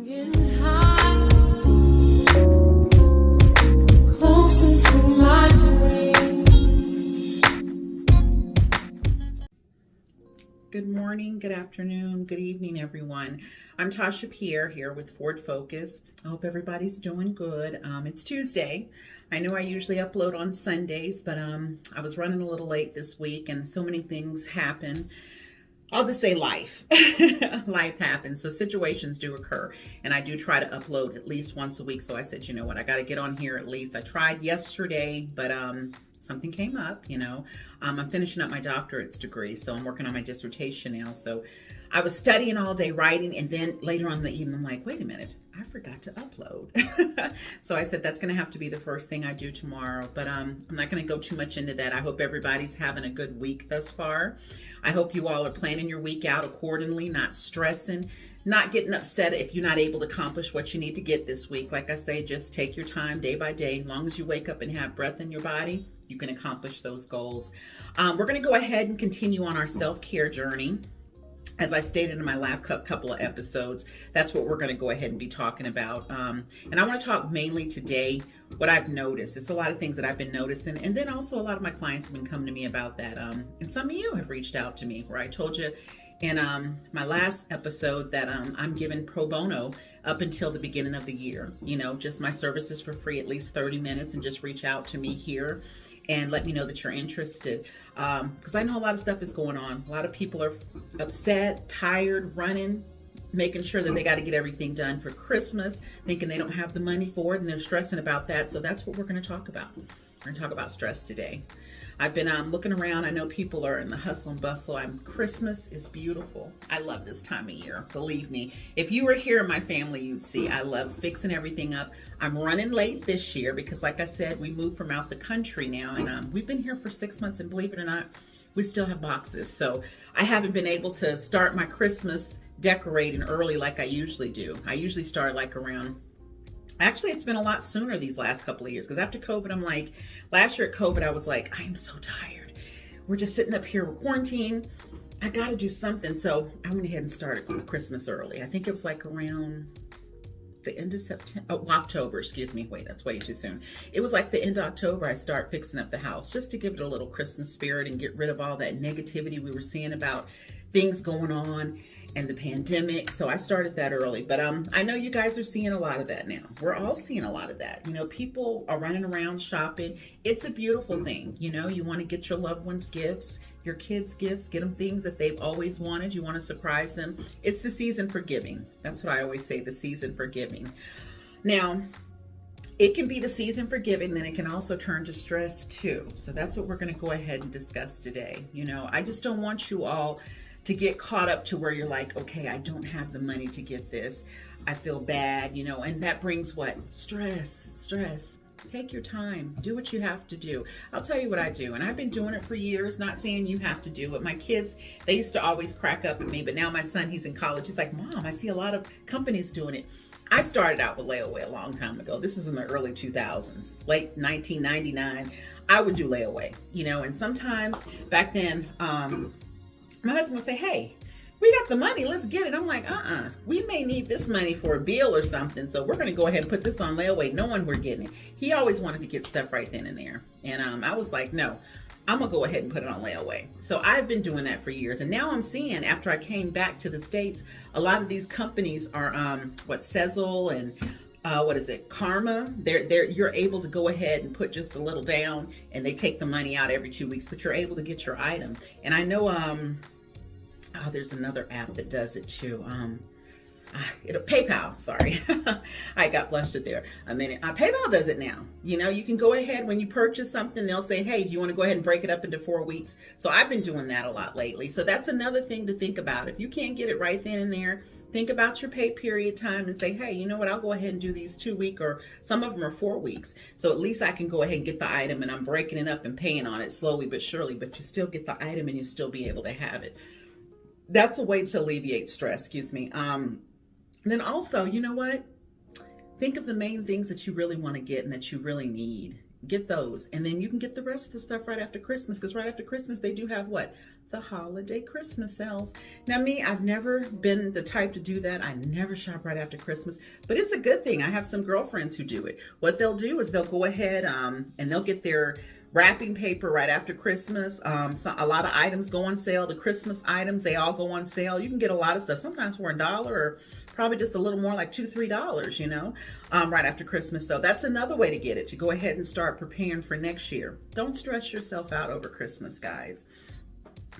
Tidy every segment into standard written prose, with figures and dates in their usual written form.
Getting high, closer to my dream. Good morning, good afternoon, good evening, everyone. I'm Tasha Pierre here with Ford Focus. I hope everybody's doing good. It's Tuesday. I know I usually upload on Sundays, but I was running a little late this week and so many things happen. I'll just say life. Life happens. So situations do occur. And I do try to upload at least once a week. So I said, you know what, I got to get on here at least. I tried yesterday, but something came up, I'm finishing up my doctorate's degree. So I'm working on my dissertation now. So I was studying all day, writing. And then later on in the evening, I'm like, wait a minute, I forgot to upload. So I said, that's going to have to be the first thing I do tomorrow. But I'm not going to go too much into that. I hope everybody's having a good week thus far. I hope you all are planning your week out accordingly, not stressing, not getting upset if you're not able to accomplish what you need to get this week. Like I say, just take your time day by day. As long as you wake up and have breath in your body, you can accomplish those goals. We're going to go ahead and continue on our self-care journey. As I stated in my last couple of episodes, that's what we're going to go ahead and be talking about. And I want to talk mainly today what I've noticed. It's a lot of things that I've been noticing. And then also a lot of my clients have been coming to me about that. And some of you have reached out to me where I told you in my last episode that I'm giving pro bono up until the beginning of the year. Just my services for free, at least 30 minutes, and just reach out to me here and let me know that you're interested. Because I know a lot of stuff is going on. A lot of people are upset, tired, running, making sure that they got to get everything done for Christmas, thinking they don't have the money for it, and they're stressing about that. So that's what we're going to talk about. We're going to talk about stress today. I've been looking around. I know people are in the hustle and bustle. Christmas is beautiful. I love this time of year. Believe me. If you were here in my family, you'd see I love fixing everything up. I'm running late this year because, like I said, we moved from out the country now, and we've been here for 6 months, and believe it or not, we still have boxes. So I haven't been able to start my Christmas decorating early like I usually do. I usually start like around... Actually, it's been a lot sooner these last couple of years because after COVID, I'm like, last year at COVID, I was like, I am so tired. We're just sitting up here, we're quarantined. I got to do something. So I went ahead and started Christmas early. I think it was like around the end of October, excuse me. Wait, that's way too soon. It was like the end of October, I start fixing up the house just to give it a little Christmas spirit and get rid of all that negativity we were seeing about things going on and the pandemic. So I started that early, but I know you guys are seeing a lot of that now. We're all seeing a lot of that. People are running around shopping. It's a beautiful thing. You want to get your loved ones gifts, your kids gifts, get them things that they've always wanted. You want to surprise them. It's the season for giving. That's what I always say, the season for giving. Now, it can be the season for giving, then it can also turn to stress too. So that's what we're going to go ahead and discuss today. I just don't want you all to get caught up to where you're like, okay, I don't have the money to get this. I feel bad, and that brings what? Stress. Take your time. Do what you have to do. I'll tell you what I do. And I've been doing it for years, not saying you have to do it. My kids, they used to always crack up at me, but now my son, he's in college. He's like, Mom, I see a lot of companies doing it. I started out with layaway a long time ago. This is in the early 2000s, late 1999. I would do layaway, and sometimes back then, my husband would say, hey, we got the money, let's get it. I'm like, we may need this money for a bill or something, so we're going to go ahead and put this on layaway knowing we're getting it. He always wanted to get stuff right then and there. And I was like, no, I'm going to go ahead and put it on layaway. So I've been doing that for years. And now I'm seeing, after I came back to the States, a lot of these companies are, Sezzle and Karma. You're able to go ahead and put just a little down, and they take the money out every 2 weeks, but you're able to get your item. And I know, there's another app that does it too. PayPal, sorry. I got flustered there a minute. PayPal does it now. You can go ahead when you purchase something, they'll say, hey, do you want to go ahead and break it up into 4 weeks? So I've been doing that a lot lately. So that's another thing to think about. If you can't get it right then and there, think about your pay period time and say, hey, you know what? I'll go ahead and do these 2 week, or some of them are 4 weeks. So at least I can go ahead and get the item, and I'm breaking it up and paying on it slowly but surely, but you still get the item and you still be able to have it. That's a way to alleviate stress, excuse me. And then also, you know what? Think of the main things that you really want to get and that you really need. Get those. And then you can get the rest of the stuff right after Christmas, because right after Christmas, they do have what? The holiday Christmas sales. Now me, I've never been the type to do that. I never shop right after Christmas, but it's a good thing. I have some girlfriends who do it. What they'll do is they'll go ahead and they'll get their wrapping paper right after Christmas. So a lot of items go on sale. The Christmas items, they all go on sale. You can get a lot of stuff, sometimes for $1 or probably just a little more, like $2, $3, you know, right after Christmas. So that's another way to get it, to go ahead and start preparing for next year. Don't stress yourself out over Christmas, guys.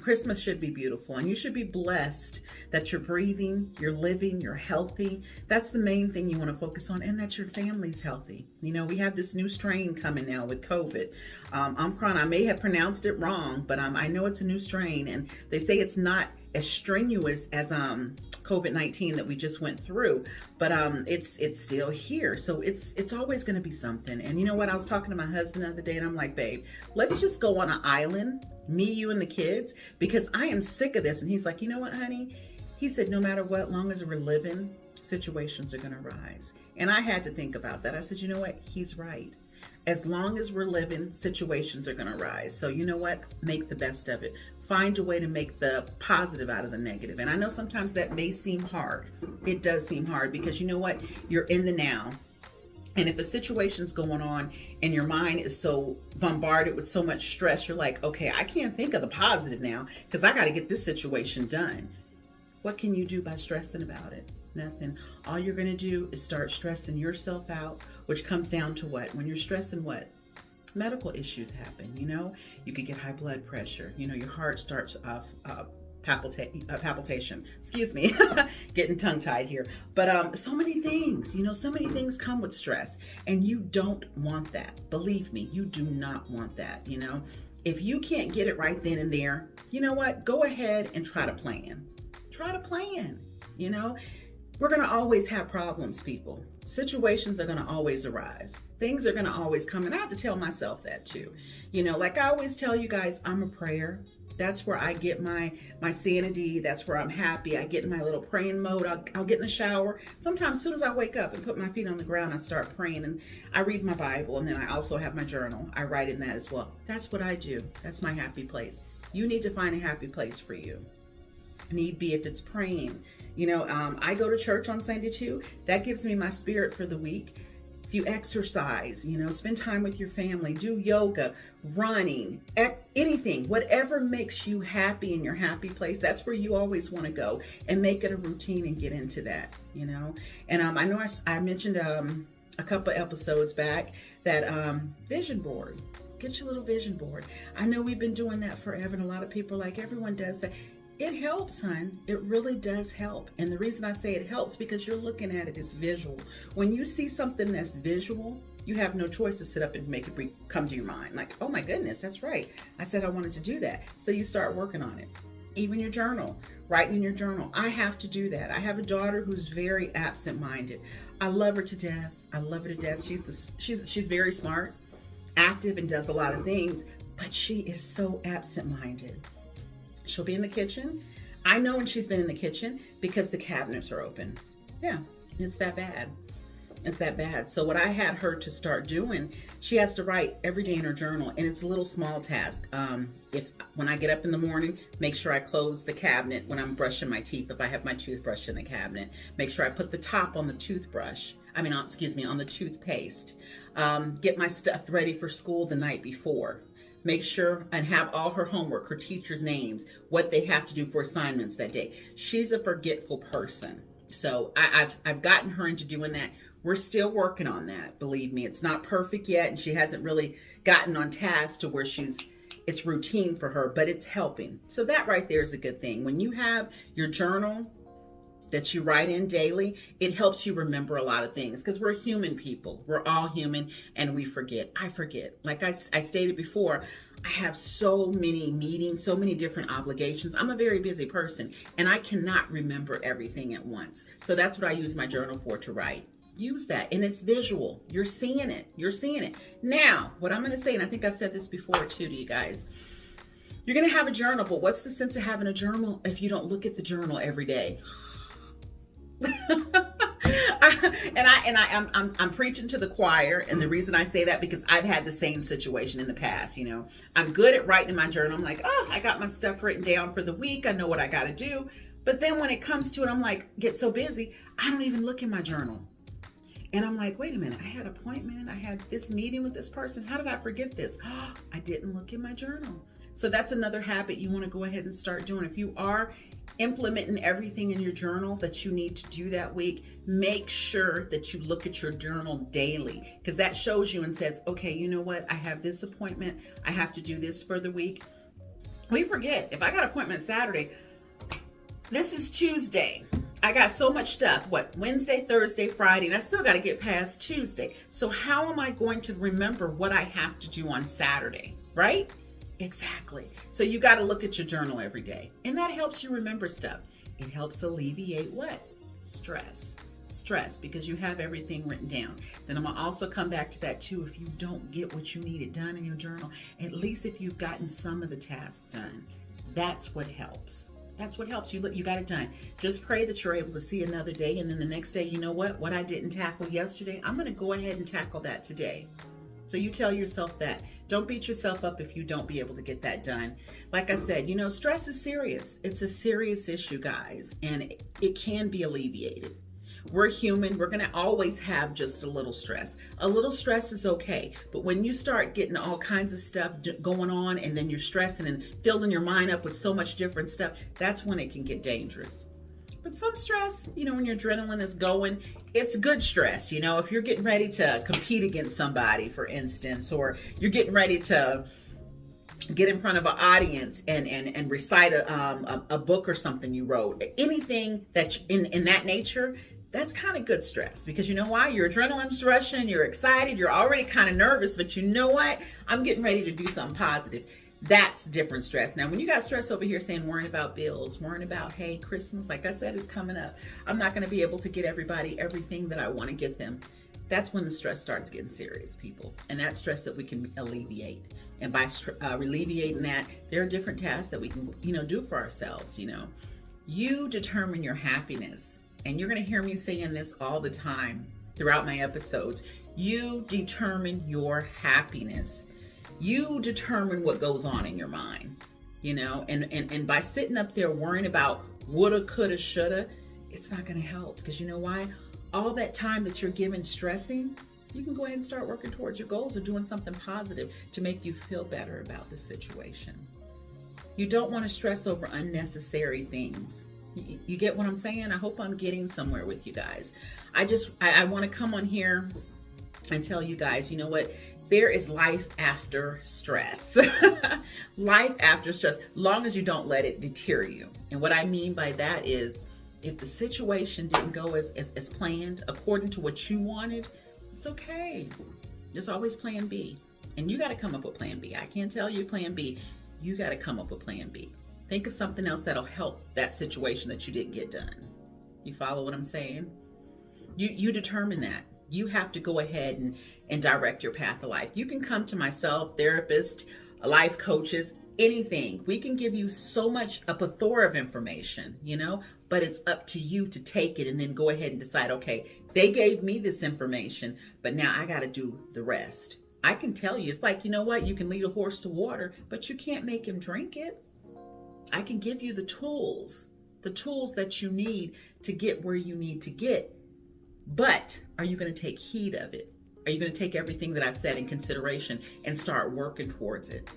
Christmas should be beautiful, and you should be blessed that you're breathing, you're living, you're healthy. That's the main thing you want to focus on, and that your family's healthy. You know, we have this new strain coming now with COVID. Omicron, I may have pronounced it wrong, but I know it's a new strain, and they say it's not as strenuous as COVID-19 that we just went through, but it's still here. So it's always going to be something. And you know what? I was talking to my husband the other day, and I'm like, babe, let's just go on an island, me, you, and the kids, because I am sick of this. And he's like, you know what, honey? He said, no matter what, long as we're living, situations are going to rise. And I had to think about that. I said, you know what? He's right. As long as we're living, situations are going to rise. So you know what? Make the best of it. Find a way to make the positive out of the negative. And I know sometimes that may seem hard. It does seem hard, because you know what? You're in the now. And if a situation's going on and your mind is so bombarded with so much stress, you're like, okay, I can't think of the positive now because I got to get this situation done. What can you do by stressing about it? Nothing. All you're going to do is start stressing yourself out, which comes down to what? When you're stressing, what? Medical issues happen. You know, you could get high blood pressure. You know, your heart starts palpitation. Excuse me, getting tongue-tied here. But so many things, you know, so many things come with stress, and you don't want that. Believe me, you do not want that. You know, if you can't get it right then and there, you know what? Go ahead and try to plan. Try to plan. You know, we're going to always have problems, people. Situations are going to always arise. Things are going to always come. And I have to tell myself that too. You know, like I always tell you guys, I'm a prayer. That's where I get my sanity. That's where I'm happy. I get in my little praying mode. I'll get in the shower. Sometimes as soon as I wake up and put my feet on the ground, I start praying, and I read my Bible, and then I also have my journal. I write in that as well. That's what I do. That's my happy place. You need to find a happy place for you. Need be if it's praying. You know, I go to church on Sunday too. That gives me my spirit for the week. If you exercise, you know, spend time with your family, do yoga, running, anything, whatever makes you happy in your happy place, that's where you always want to go, and make it a routine and get into that, you know. And I know I mentioned a couple episodes back that vision board. Get your little vision board. I know we've been doing that forever, and a lot of people are like, everyone does that. It helps, hon. It really does help. And the reason I say it helps, because you're looking at it, it's visual. When you see something that's visual, you have no choice to sit up and make it come to your mind. Like, oh my goodness, that's right. I said I wanted to do that. So you start working on it. Even your journal, writing in your journal. I have to do that. I have a daughter who's very absent-minded. I love her to death. I love her to death. She's very smart, active, and does a lot of things, but she is so absent-minded. She'll be in the kitchen. I know when she's been in the kitchen because the cabinets are open. Yeah, it's that bad. It's that bad. So what I had her to start doing, she has to write every day in her journal, and it's a little small task. When I get up in the morning, make sure I close the cabinet when I'm brushing my teeth. If I have my toothbrush in the cabinet, make sure I put the top on the toothbrush. On the toothpaste. Get my stuff ready for school the night before. Make sure and have all her homework, her teachers' names, what they have to do for assignments that day. She's a forgetful person. So I've gotten her into doing that. We're still working on that. Believe me, it's not perfect yet, and she hasn't really gotten on task to where it's routine for her, but it's helping. So that right there is a good thing. When you have your journal that you write in daily, it helps you remember a lot of things, because we're human people. We're all human, and we forget. I forget. Like I stated before, I have so many meetings, so many different obligations. I'm a very busy person, and I cannot remember everything at once. So that's what I use my journal for, to write. Use that, and it's visual. You're seeing it. You're seeing it. Now, what I'm going to say, and I think I've said this before too to you guys, you're going to have a journal, but what's the sense of having a journal if you don't look at the journal every day? I'm preaching to the choir, and the reason I say that because I've had the same situation in the past. You know, I'm good at writing in my journal. I'm like, oh, I got my stuff written down for the week. I know what I got to do. But then when it comes to it, I'm like, get so busy, I don't even look in my journal. And I'm like, wait a minute, I had an appointment. I had this meeting with this person. How did I forget this? Oh, I didn't look in my journal. So that's another habit you want to go ahead and start doing. If you are implementing everything in your journal that you need to do that week, make sure that you look at your journal daily, because that shows you and says, okay, you know what? I have this appointment. I have to do this for the week. We forget. If I got an appointment Saturday, this is Tuesday. I got so much stuff. Wednesday, Thursday, Friday, and I still got to get past Tuesday. So how am I going to remember what I have to do on Saturday, right? Exactly. So you got to look at your journal every day, and that helps you remember stuff. It helps alleviate what? Stress, because you have everything written down. Then I'm going to also come back to that too. If you don't get what you needed done in your journal, at least if you've gotten some of the tasks done, that's what helps. That's what helps. You got it done. Just pray that you're able to see another day. And then the next day, you know what I didn't tackle yesterday, I'm going to go ahead and tackle that today. So you tell yourself that. Don't beat yourself up if you don't be able to get that done. Like I said, you know, stress is serious. It's a serious issue, guys, and it can be alleviated. We're human. We're going to always have just a little stress. A little stress is okay. But when you start getting all kinds of stuff going on, and then you're stressing and filling your mind up with so much different stuff, that's when it can get dangerous. But some stress, you know, when your adrenaline is going, it's good stress. You know, if you're getting ready to compete against somebody, for instance, or you're getting ready to get in front of an audience and recite a book or something you wrote, anything that's in that nature, that's kind of good stress, because you know why? Your adrenaline's rushing, you're excited, you're already kind of nervous, but you know what? I'm getting ready to do something positive. That's different stress. Now, when you got stress over here saying worrying about bills, worrying about, hey, Christmas, like I said, is coming up. I'm not going to be able to get everybody everything that I want to get them. That's when the stress starts getting serious, people. And that's stress that we can alleviate. And by alleviating that, there are different tasks that we can, you know, do for ourselves, you know. You determine your happiness. And you're going to hear me saying this all the time throughout my episodes. You determine your happiness. You determine what goes on in your mind, you know, and by sitting up there worrying about woulda, coulda, shoulda, it's not going to help, because you know why? All that time that you're given stressing, you can go ahead and start working towards your goals or doing something positive to make you feel better about the situation. You don't want to stress over unnecessary things. You get what I'm saying? I hope I'm getting somewhere with you guys. I want to come on here and tell you guys, you know what? There is life after stress. Life after stress, long as you don't let it deter you. And what I mean by that is, if the situation didn't go as planned, according to what you wanted, it's okay. There's always plan B. And you got to come up with plan B. I can't tell you plan B. You got to come up with plan B. Think of something else that'll help that situation that you didn't get done. You follow what I'm saying? You determine that. You have to go ahead and direct your path of life. You can come to myself, therapist, life coaches, anything. We can give you so much, a plethora of information, you know, but it's up to you to take it and then go ahead and decide, okay, they gave me this information, but now I got to do the rest. I can tell you, it's like, you know what? You can lead a horse to water, but you can't make him drink it. I can give you the tools that you need to get where you need to get. But are you going to take heed of it? Are you going to take everything that I've said in consideration and start working towards it?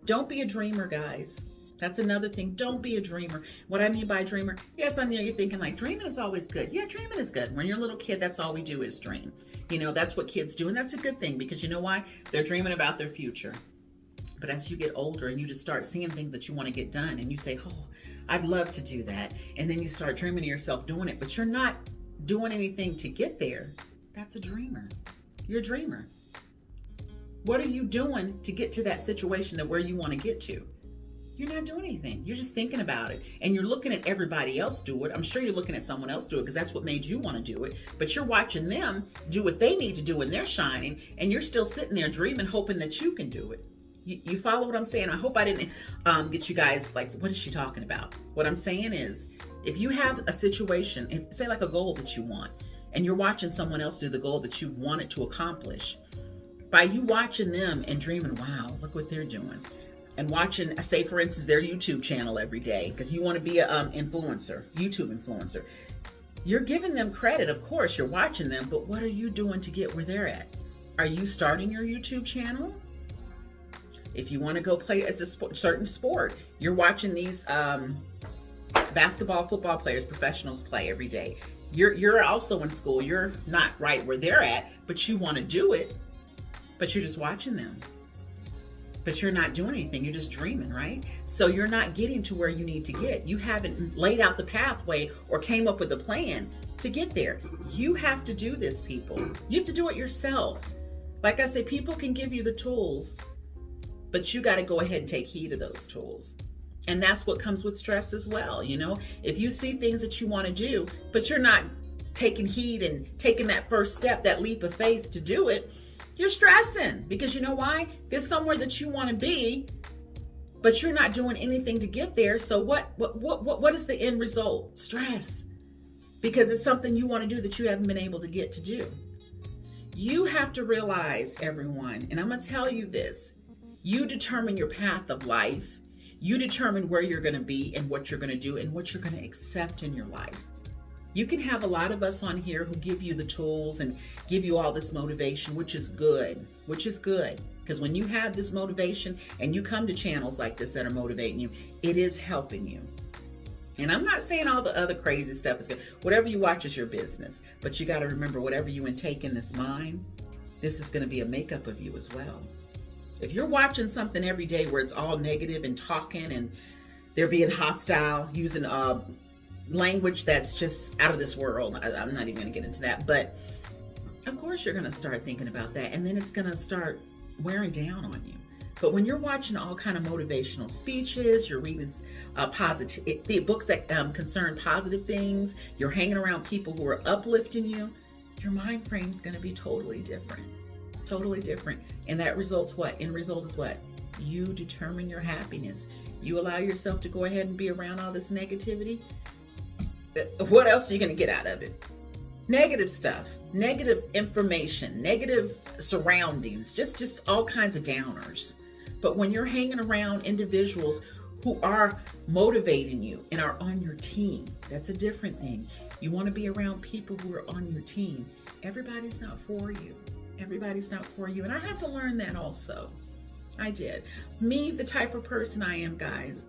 Don't be a dreamer, guys. That's another thing. Don't be a dreamer. What I mean by dreamer, yes, I know you're thinking like dreaming is always good. Yeah, dreaming is good. When you're a little kid, that's all we do is dream. You know, that's what kids do. And that's a good thing, because you know why? They're dreaming about their future. But as you get older and you just start seeing things that you want to get done, and you say, oh, I'd love to do that. And then you start dreaming of yourself doing it, but you're not doing anything to get there. That's a dreamer. You're a dreamer. What are you doing to get to that situation that where you want to get to? You're not doing anything. You're just thinking about it. And you're looking at everybody else do it. I'm sure you're looking at someone else do it because that's what made you want to do it. But you're watching them do what they need to do when they're shining. And you're still sitting there dreaming, hoping that you can do it. You follow what I'm saying? I hope I didn't get you guys like, what is she talking about? What I'm saying is, if you have a situation, say like a goal that you want, and you're watching someone else do the goal that you wanted to accomplish. By you watching them and dreaming, wow, look what they're doing. And watching, say for instance, their YouTube channel every day, because you want to be an influencer, YouTube influencer. You're giving them credit, of course, you're watching them, but what are you doing to get where they're at? Are you starting your YouTube channel? If you want to go play as a certain sport, you're watching these basketball, football players, professionals play every day. You're also in school. You're not right where they're at, but you want to do it, but you're just watching them. But you're not doing anything. You're just dreaming, right? So you're not getting to where you need to get. You haven't laid out the pathway or came up with a plan to get there. You have to do this, people. You have to do it yourself. Like I say, people can give you the tools, but you got to go ahead and take heed of those tools. And that's what comes with stress as well. You know, if you see things that you want to do, but you're not taking heed and taking that first step, that leap of faith to do it, you're stressing. Because you know why? There's somewhere that you want to be, but you're not doing anything to get there. So what is the end result? Stress. Because it's something you want to do that you haven't been able to get to do. You have to realize, everyone, and I'm going to tell you this, you determine your path of life. You determine where you're going to be and what you're going to do and what you're going to accept in your life. You can have a lot of us on here who give you the tools and give you all this motivation, which is good, Because when you have this motivation and you come to channels like this that are motivating you, it is helping you. And I'm not saying all the other crazy stuff is good. Whatever you watch is your business. But you got to remember, whatever you intake in this mind, this is going to be a makeup of you as well. If you're watching something every day where it's all negative and talking and they're being hostile, using language that's just out of this world, I'm not even going to get into that. But of course you're going to start thinking about that, and then it's going to start wearing down on you. But when you're watching all kind of motivational speeches, you're reading positive books that concern positive things, you're hanging around people who are uplifting you, your mind frame is going to be totally different. Totally different. And that results what? End result is what? You determine your happiness. You allow yourself to go ahead and be around all this negativity. What else are you going to get out of it? Negative stuff, negative information, negative surroundings, just all kinds of downers. But when you're hanging around individuals who are motivating you and are on your team, that's a different thing. You want to be around people who are on your team. Everybody's not for you. Everybody's not for you. And I had to learn that also. I did. Me, the type of person I am, guys,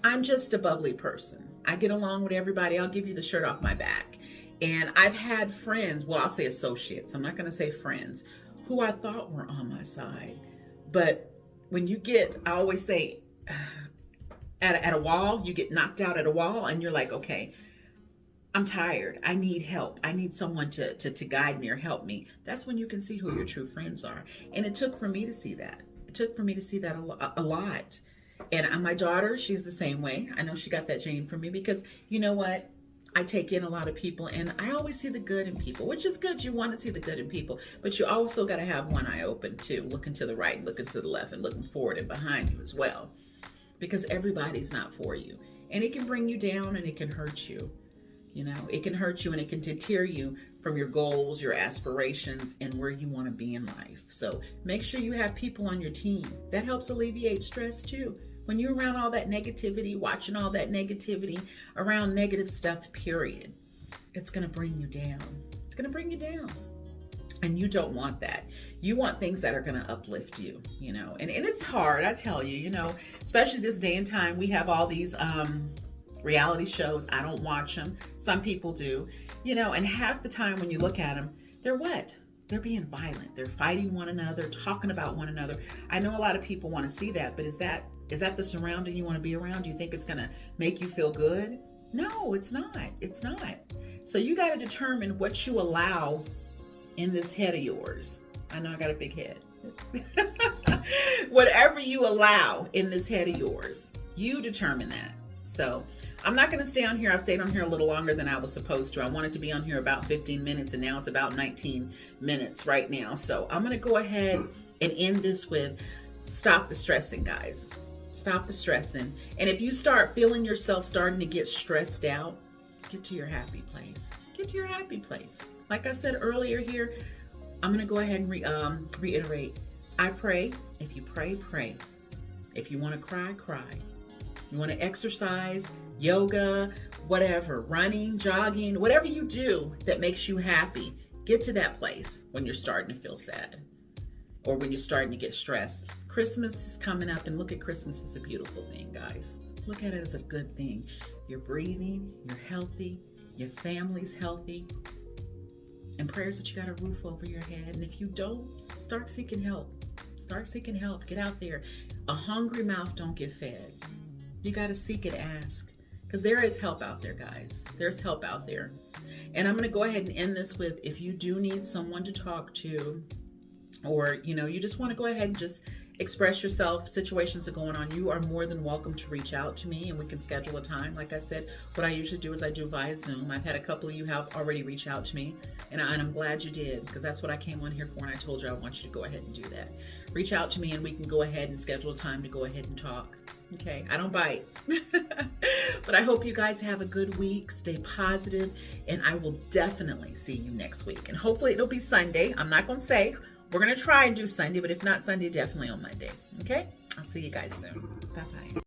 I'm just a bubbly person. I get along with everybody. I'll give you the shirt off my back. And I've had friends, well, I'll say associates. I'm not going to say friends, who I thought were on my side. But when you get, I always say, at a wall, you get knocked out at a wall and you're like, okay, I'm tired. I need help. I need someone to guide me or help me. That's when you can see who your true friends are. And it took for me to see that. It took for me to see that a lot. And my daughter, she's the same way. I know she got that gene from me because you know what? I take in a lot of people and I always see the good in people, which is good. You want to see the good in people, but you also got to have one eye open too, looking to the right and looking to the left and looking forward and behind you as well, because everybody's not for you. And it can bring you down and it can hurt you. You know, it can hurt you and it can deter you from your goals, your aspirations, and where you want to be in life. So make sure you have people on your team. That helps alleviate stress too. When you're around all that negativity, watching all that negativity, around negative stuff, period, it's going to bring you down. It's going to bring you down. And you don't want that. You want things that are going to uplift you, you know. And it's hard, I tell you, you know, especially this day and time. We have all these reality shows. I don't watch them. Some people do, you know, and half the time when you look at them, they're what? They're being violent. They're fighting one another, talking about one another. I know a lot of people want to see that, but is that the surrounding you want to be around? Do you think it's going to make you feel good? No, it's not. It's not. So you got to determine what you allow in this head of yours. I know I got a big head. Whatever you allow in this head of yours, you determine that. So I'm not going to stay on here. I've stayed on here a little longer than I was supposed to. I wanted to be on here about 15 minutes and now it's about 19 minutes right now. So I'm going to go ahead and end this with stop the stressing, guys. Stop the stressing. And if you start feeling yourself starting to get stressed out, get to your happy place. Get to your happy place. Like I said earlier here, I'm going to go ahead and reiterate. I pray. If you pray, pray. If you want to cry, cry. You want to exercise, yoga, whatever, running, jogging, whatever you do that makes you happy, get to that place when you're starting to feel sad or when you're starting to get stressed. Christmas is coming up, and look at Christmas as a beautiful thing, guys. Look at it as a good thing. You're breathing, you're healthy, your family's healthy, and prayers that you got a roof over your head. And if you don't, start seeking help. Start seeking help. Get out there. A hungry mouth don't get fed. You got to seek it, ask. Because there is help out there, guys. There's help out there. And I'm going to go ahead and end this with, if you do need someone to talk to, or, you just want to go ahead and just express yourself, situations are going on, you are more than welcome to reach out to me and we can schedule a time. Like I said, what I usually do is I do via Zoom. I've had a couple of you have already reached out to me, and I'm glad you did, because that's what I came on here for, and I told you I want you to go ahead and do that. Reach out to me and we can go ahead and schedule a time to go ahead and talk. Okay, I don't bite. But I hope you guys have a good week. Stay positive, and I will definitely see you next week. And hopefully it'll be Sunday. I'm not going to say. We're going to try and do Sunday, but if not Sunday, definitely on Monday. Okay? I'll see you guys soon. Bye-bye.